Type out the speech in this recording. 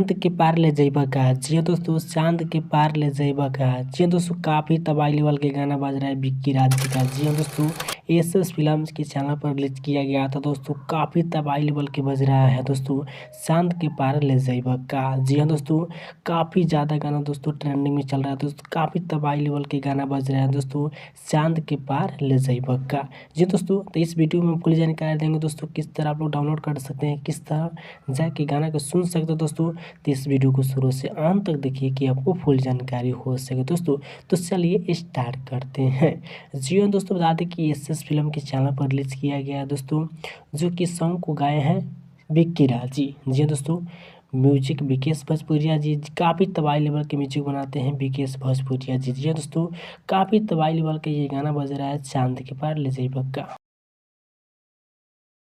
चांद के पार ले जाइबा का। जी हाँ दोस्तों, चांद के पार ले जाइबा का। जी हाँ दोस्तों, काफ़ी तबाही लेवल के गाना बज रहा है विक्की राज जी का। जी हाँ दोस्तों, एसएस फिल्म्स के चैनल पर रिलीज किया गया था दोस्तों। काफ़ी तबाही लेवल के बज रहा है दोस्तों, चांद के पार ले जाइबा का। जी हाँ दोस्तों, काफ़ी ज़्यादा गाना दोस्तों ट्रेंडिंग में चल रहा है दोस्तों। काफ़ी तबाही लेवल के गाना बज रहा है दोस्तों, चांद के पार ले जाइबा का। जी दोस्तों, तो इस वीडियो में पूरी जानकारी देंगे दोस्तों, किस तरह आप लोग डाउनलोड कर सकते हैं, किस तरह जाके गाना को सुन सकते हो दोस्तों। तो इस वीडियो को शुरू से अंत तक देखिए कि आपको फुल जानकारी हो सके दोस्तों। तो चलिए स्टार्ट करते हैं। जी हाँ दोस्तों, बता दें कि एसएस फिल्म के चैनल पर रिलीज किया गया है दोस्तों, जो कि सॉन्ग को गाए हैं विक्की राज जी। जी हाँ दोस्तों, म्यूजिक विकेश भोजपुरिया जी। काफ़ी तबाही लेवल के म्यूजिक बनाते हैं विकेश भोजपुरिया जी। जी हाँ दोस्तों, काफ़ी तबाही लेवल का ये गाना बज रहा है चांद के पार ले जाइबा का।